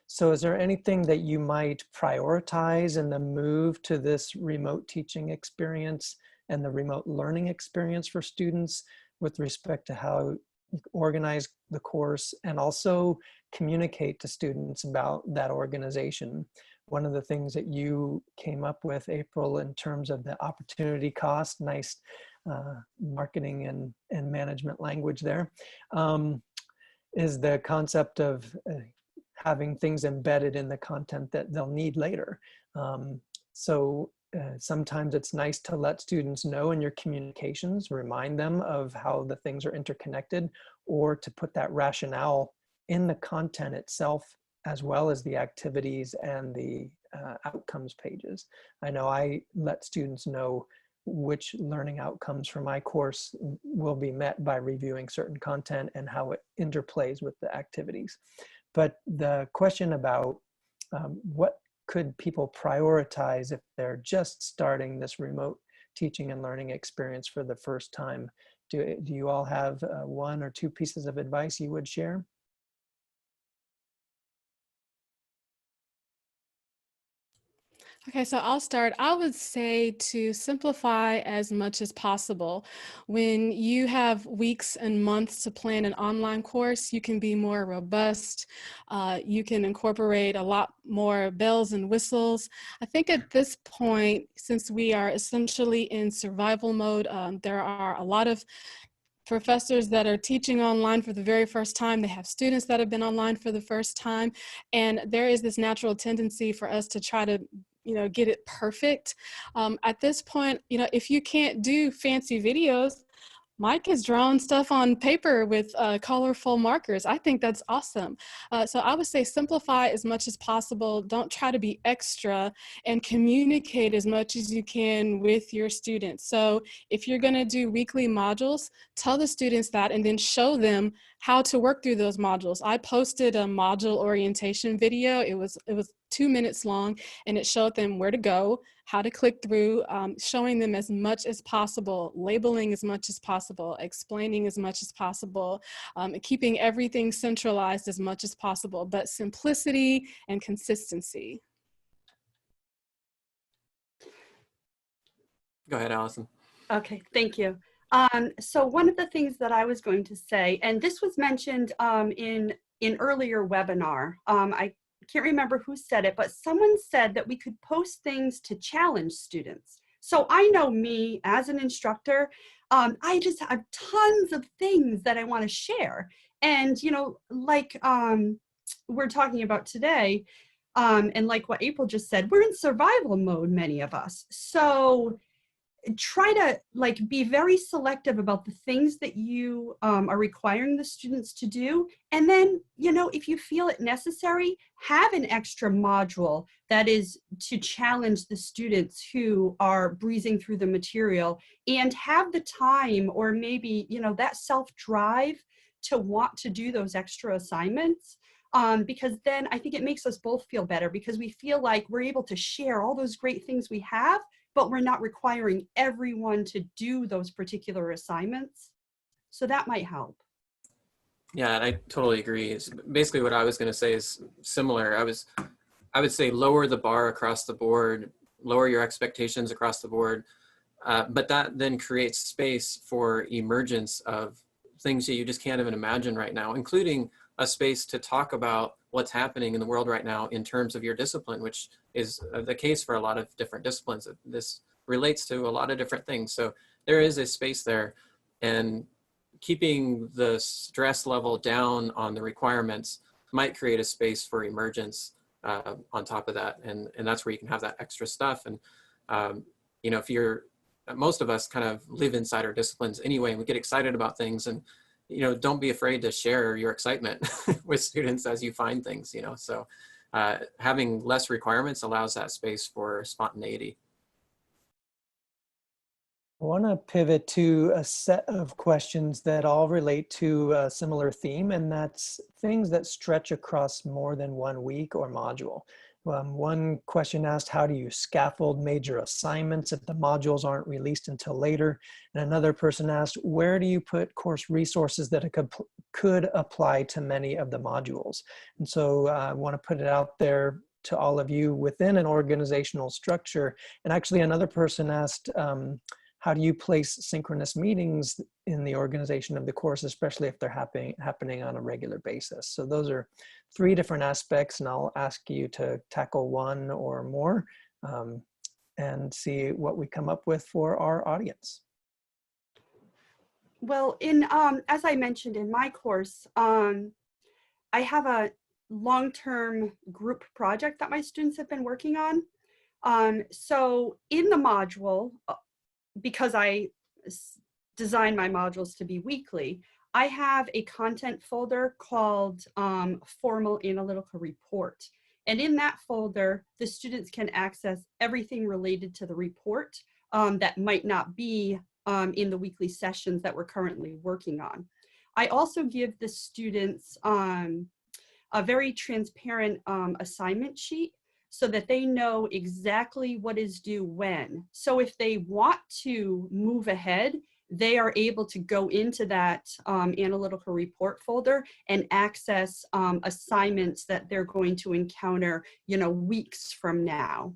So is there anything that you might prioritize in the move to this remote teaching experience and the remote learning experience for students with respect to how you organize the course and also communicate to students about that organization? One of the things that you came up with, April, in terms of the opportunity cost, nice marketing and management language there, is the concept of having things embedded in the content that they'll need later. Sometimes it's nice to let students know in your communications, remind them of how the things are interconnected, or to put that rationale in the content itself, as well as the activities and the outcomes pages. I know I let students know which learning outcomes for my course will be met by reviewing certain content and how it interplays with the activities. But the question about what could people prioritize if they're just starting this remote teaching and learning experience for the first time, do you all have one or two pieces of advice you would share? Okay, so I'll start. I would say to simplify as much as possible. When you have weeks and months to plan an online course, you can be more robust. You can incorporate a lot more bells and whistles. I think at this point, since we are essentially in survival mode, there are a lot of professors that are teaching online for the very first time. They have students that have been online for the first time. And there is this natural tendency for us to try to get it perfect. At this point, if you can't do fancy videos, Mike has drawn stuff on paper with colorful markers. I think that's awesome. So I would say simplify as much as possible. Don't try to be extra, and communicate as much as you can with your students. So if you're going to do weekly modules, tell the students that and then show them how to work through those modules. I posted a module orientation video. It was 2 minutes long, and it showed them where to go, how to click through, showing them as much as possible, labeling as much as possible, explaining as much as possible, keeping everything centralized as much as possible, but simplicity and consistency. Go ahead, Allison. Okay, thank you. So one of the things that I was going to say, and this was mentioned in earlier webinar, I can't remember who said it, but someone said that we could post things to challenge students. So I know me as an instructor, I just have tons of things that I want to share. And, like we're talking about today, and like what April just said, we're in survival mode, many of us. So try to be very selective about the things that you are requiring the students to do. And then, if you feel it necessary, have an extra module that is to challenge the students who are breezing through the material, and have the time, or maybe, that self-drive to want to do those extra assignments. Because then I think it makes us both feel better, because we feel like we're able to share all those great things we have, but we're not requiring everyone to do those particular assignments. So that might help. Yeah, I totally agree. It's basically what I was going to say is similar. I would say lower the bar across the board, lower your expectations across the board, but that then creates space for emergence of things that you just can't even imagine right now, including a space to talk about what's happening in the world right now in terms of your discipline, which is the case for a lot of different disciplines. This relates to a lot of different things. So there is a space there, and keeping the stress level down on the requirements might create a space for emergence on top of that. And that's where you can have that extra stuff. And, you know, if you're, most of us kind of live inside our disciplines anyway, and we get excited about things, and, you know, don't be afraid to share your excitement with students as you find things, you know. So having less requirements allows that space for spontaneity. I want to pivot to a set of questions that all relate to a similar theme, and that's things that stretch across more than 1 week or module. One question asked, how do you scaffold major assignments if the modules aren't released until later? And another person asked, where do you put course resources that could apply to many of the modules? And so I want to put it out there to all of you within an organizational structure. And actually another person asked, how do you place synchronous meetings in the organization of the course, especially if they're happening on a regular basis? So those are 3 different aspects, and I'll ask you to tackle one or more and see what we come up with for our audience. Well, as I mentioned in my course, I have a long-term group project that my students have been working on. So in the module, because I design my modules to be weekly, I have a content folder called Formal Analytical Report. And in that folder, the students can access everything related to the report that might not be in the weekly sessions that we're currently working on. I also give the students a very transparent assignment sheet so that they know exactly what is due when. So if they want to move ahead, they are able to go into that analytical report folder and access assignments that they're going to encounter, you know, weeks from now.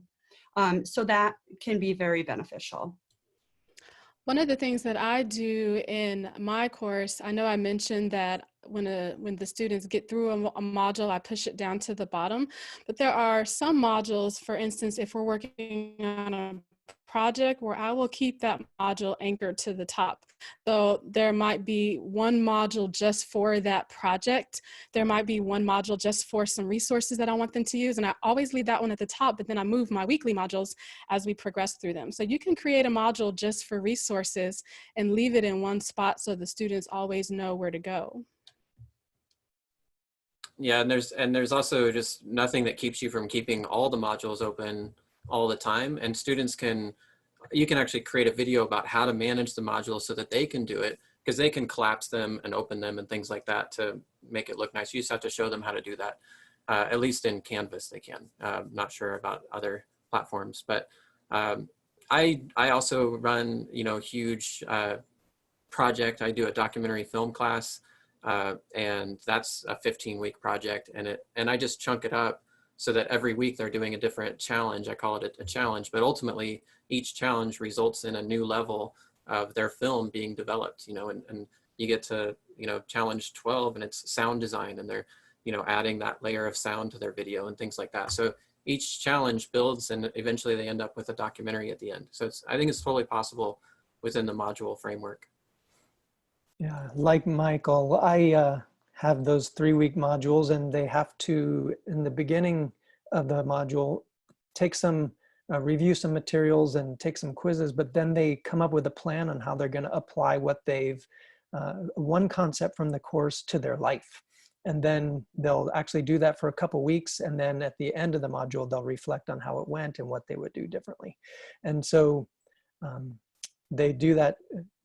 So that can be very beneficial. One of the things that I do in my course, I know I mentioned that when the students get through a module, I push it down to the bottom, but there are some modules, for instance, if we're working on a project, where I will keep that module anchored to the top. So there might be one module just for that project. There might be one module just for some resources that I want them to use. And I always leave that one at the top, but then I move my weekly modules as we progress through them. So you can create a module just for resources and leave it in one spot so the students always know where to go. Yeah, and there's also just nothing that keeps you from keeping all the modules open all the time. And students you can actually create a video about how to manage the modules so that they can do it, because they can collapse them and open them and things like that to make it look nice. You just have to show them how to do that. At least in Canvas they can. Not sure about other platforms, but I also run, you know, huge project. I do a documentary film class, and that's a 15-week project, and I just chunk it up so that every week they're doing a different challenge. I call it a challenge, but ultimately each challenge results in a new level of their film being developed, you know, and you get to, you know, challenge 12 and it's sound design, and they're, you know, adding that layer of sound to their video and things like that. So each challenge builds, and eventually they end up with a documentary at the end. So I think it's totally possible within the module framework. Yeah, like Michael, I have those 3-week modules, and they have to, in the beginning of the module, take some, review some materials and take some quizzes, but then they come up with a plan on how they're going to apply what they've, one concept from the course to their life. And then they'll actually do that for a couple weeks. And then at the end of the module, they'll reflect on how it went and what they would do differently. And so they do that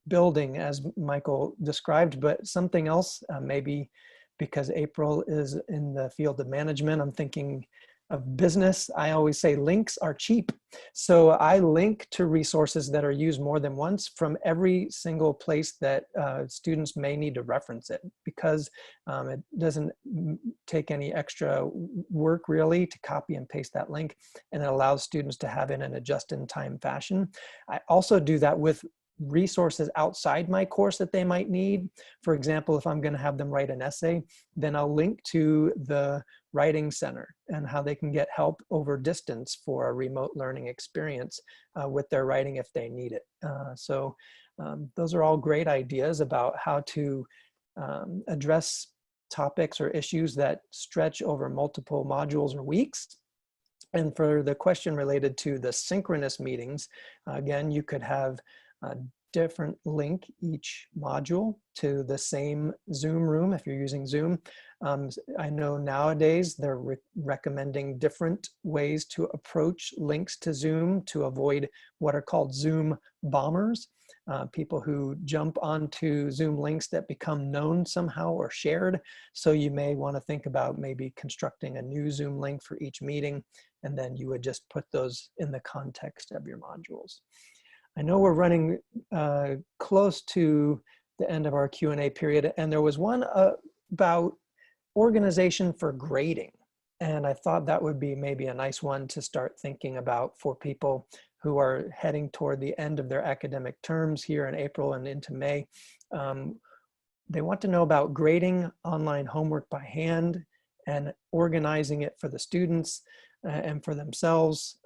building as Michael described, but something else, maybe because April is in the field of management, I'm thinking of business, I always say links are cheap. So I link to resources that are used more than once from every single place that students may need to reference it, because it doesn't take any extra work really to copy and paste that link, and it allows students to have it in a just-in-time fashion. I also do that with resources outside my course that they might need. For example, if I'm going to have them write an essay, then I'll link to the Writing Center and how they can get help over distance for a remote learning experience with their writing if they need it. Those are all great ideas about how to address topics or issues that stretch over multiple modules or weeks. And for the question related to the synchronous meetings, again, you could have a different link each module to the same Zoom room if you're using Zoom. I know nowadays they're recommending different ways to approach links to Zoom to avoid what are called Zoom bombers, people who jump onto Zoom links that become known somehow or shared. So you may want to think about maybe constructing a new Zoom link for each meeting, and then you would just put those in the context of your modules. I know we're running close to the end of our Q&A period, and there was one about organization for grading. And I thought that would be maybe a nice one to start thinking about for people who are heading toward the end of their academic terms here in April and into May. They want to know about grading online homework by hand and organizing it for the students and for themselves.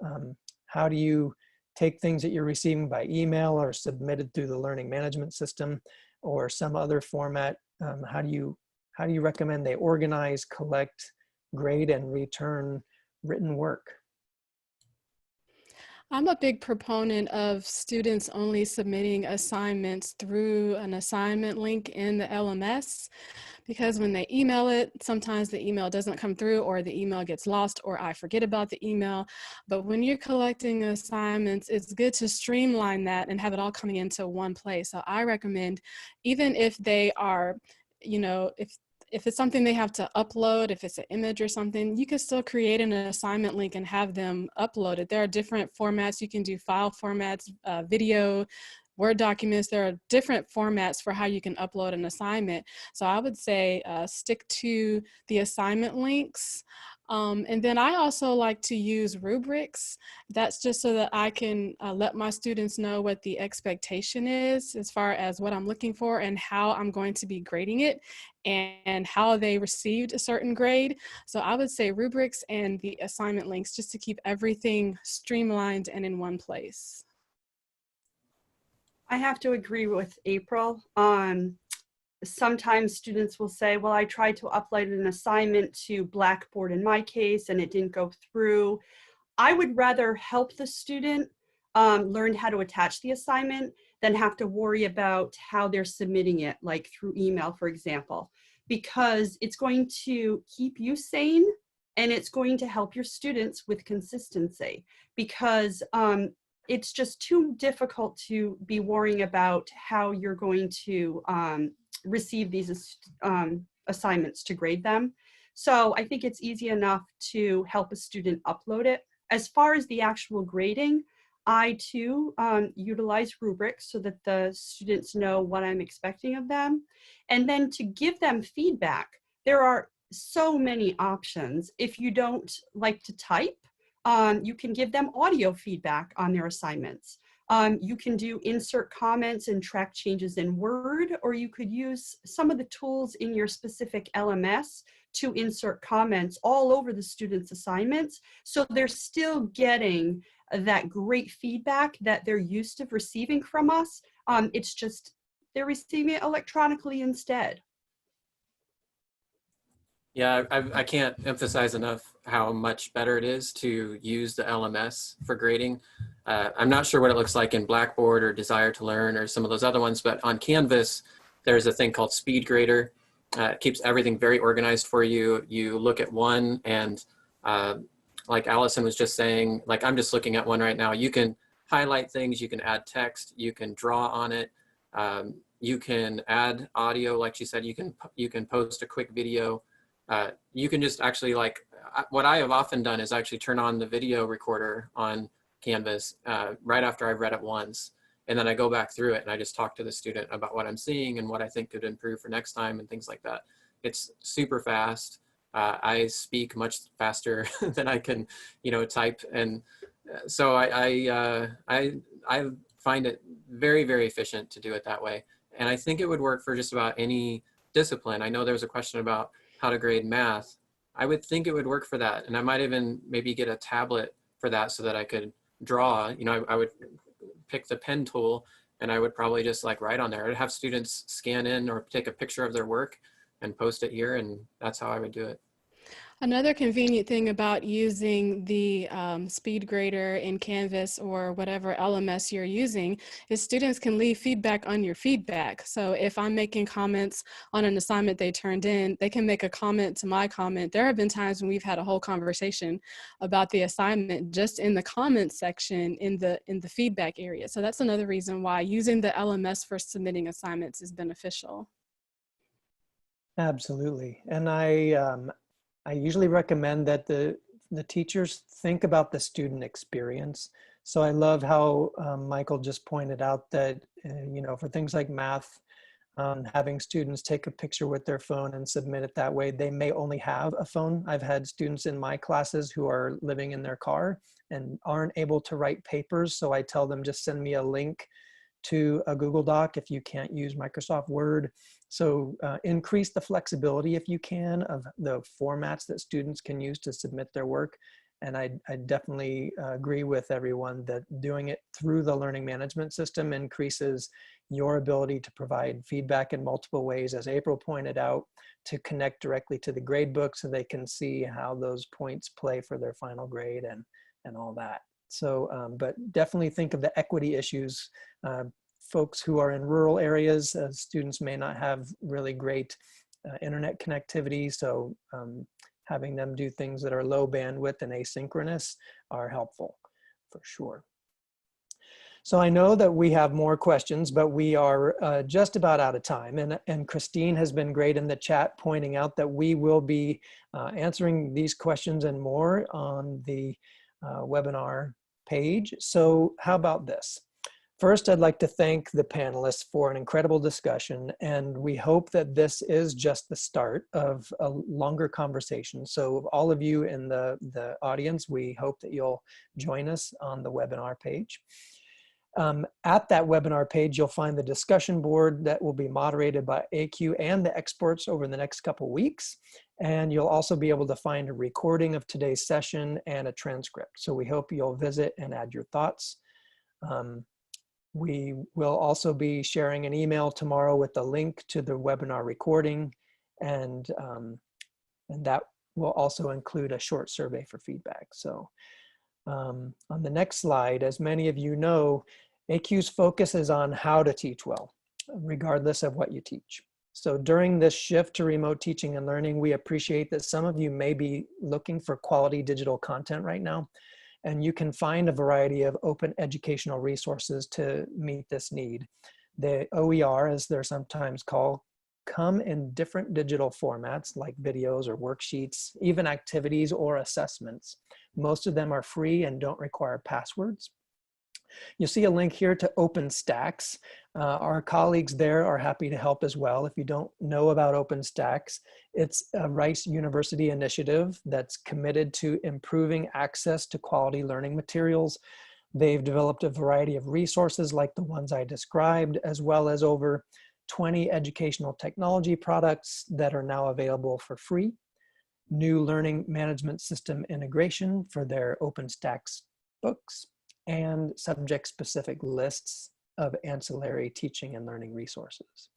How do you take things that you're receiving by email or submitted through the learning management system or some other format? How do you recommend they organize, collect, grade, and return written work? I'm a big proponent of students only submitting assignments through an assignment link in the LMS, because when they email it, sometimes the email doesn't come through, or the email gets lost, or I forget about the email. But when you're collecting assignments, it's good to streamline that and have it all coming into one place. So I recommend, even if they are, if it's something they have to upload, if it's an image or something, you can still create an assignment link and have them uploaded. There are different formats. You can do file formats, video, Word documents. There are different formats for how you can upload an assignment. So I would say stick to the assignment links. And then I also like to use rubrics. That's just so that I can let my students know what the expectation is as far as what I'm looking for and how I'm going to be grading it and how they received a certain grade. So I would say rubrics and the assignment links, just to keep everything streamlined and in one place. I have to agree with April. Sometimes students will say, well, I tried to upload an assignment to Blackboard in my case, and it didn't go through. I would rather help the student learn how to attach the assignment than have to worry about how they're submitting it, like through email, for example, because it's going to keep you sane and it's going to help your students with consistency, because it's just too difficult to be worrying about how you're going to receive these assignments to grade them. So I think it's easy enough to help a student upload it. As far as the actual grading, I too utilize rubrics so that the students know what I'm expecting of them. And then to give them feedback, there are so many options. If you don't like to type, you can give them audio feedback on their assignments. You can do insert comments and track changes in Word, or you could use some of the tools in your specific LMS to insert comments all over the students' assignments. So they're still getting that great feedback that they're used to receiving from us. It's just they're receiving it electronically instead. Yeah, I can't emphasize enough how much better it is to use the LMS for grading. I'm not sure what it looks like in Blackboard or Desire to Learn or some of those other ones, but on Canvas, there's a thing called Speed Grader. It keeps everything very organized for you. You look at one and like Allison was just saying, like I'm just looking at one right now, you can highlight things, you can add text, you can draw on it, you can add audio, like she said, you can post a quick video. You can just actually, like what I have often done is actually turn on the video recorder on Canvas right after I've read it once. And then I go back through it and I just talk to the student about what I'm seeing and what I think could improve for next time and things like that. It's super fast. I speak much faster than I can, type. And so I find it very, very efficient to do it that way. And I think it would work for just about any discipline. I know there was a question about how to grade math. I would think it would work for that. And I might even maybe get a tablet for that so that I could draw. I would pick the pen tool and I would probably just like write on there. I'd have students scan in or take a picture of their work and post it here, and that's how I would do it. Another convenient thing about using the speed grader in Canvas or whatever LMS you're using is students can leave feedback on your feedback. So if I'm making comments on an assignment they turned in, they can make a comment to my comment. There have been times when we've had a whole conversation about the assignment just in the comments section in the feedback area. So that's another reason why using the LMS for submitting assignments is beneficial. Absolutely. And I usually recommend that the teachers think about the student experience. So I love how Michael just pointed out that, for things like math, having students take a picture with their phone and submit it that way. They may only have a phone. I've had students in my classes who are living in their car and aren't able to write papers. So I tell them, just send me a link to a Google Doc if you can't use Microsoft Word. So increase the flexibility, if you can, of the formats that students can use to submit their work. And I definitely agree with everyone that doing it through the learning management system increases your ability to provide feedback in multiple ways, as April pointed out, to connect directly to the grade book so they can see how those points play for their final grade and all that. So, but definitely think of the equity issues. Folks who are in rural areas, students may not have really great internet connectivity. So having them do things that are low bandwidth and asynchronous are helpful for sure. So I know that we have more questions, but we are just about out of time. And Christine has been great in the chat pointing out that we will be answering these questions and more on the webinar page. So how about this? First, I'd like to thank the panelists for an incredible discussion, and we hope that this is just the start of a longer conversation. So all of you in the audience, we hope that you'll join us on the webinar page. At that webinar page, you'll find the discussion board that will be moderated by AQ and the experts over the next couple weeks. And you'll also be able to find a recording of today's session and a transcript. So we hope you'll visit and add your thoughts. We will also be sharing an email tomorrow with the link to the webinar recording, and that will also include a short survey for feedback. So on the next slide, as many of you know, AQ's focus is on how to teach well, regardless of what you teach. So during this shift to remote teaching and learning, we appreciate that some of you may be looking for quality digital content right now. And you can find a variety of open educational resources to meet this need. The OER, as they're sometimes called, come in different digital formats like videos or worksheets, even activities or assessments. Most of them are free and don't require passwords. You'll see a link here to OpenStax. Our colleagues there are happy to help as well. If you don't know about OpenStax, it's a Rice University initiative that's committed to improving access to quality learning materials. They've developed a variety of resources like the ones I described, as well as over 20 educational technology products that are now available for free. New learning management system integration for their OpenStax books, and subject-specific lists of ancillary teaching and learning resources.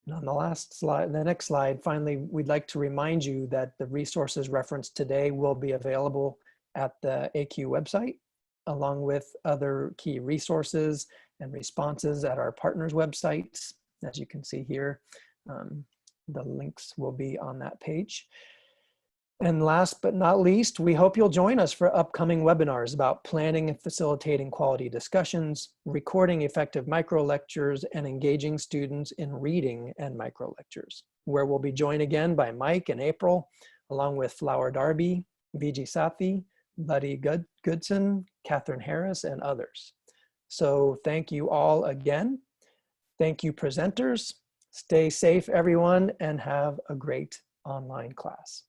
And on the last slide, the next slide, finally, we'd like to remind you that the resources referenced today will be available at the AQ website, along with other key resources and responses at our partners' websites. As you can see here, the links will be on that page. And last but not least, we hope you'll join us for upcoming webinars about planning and facilitating quality discussions, recording effective micro lectures, and engaging students in reading and micro lectures, where we'll be joined again by Mike and April along with Flower Darby, Vijay Sathi, Buddy Goodson, Catherine Harris, and others. So thank you all again. Thank you, presenters. Stay safe, everyone, and have a great online class.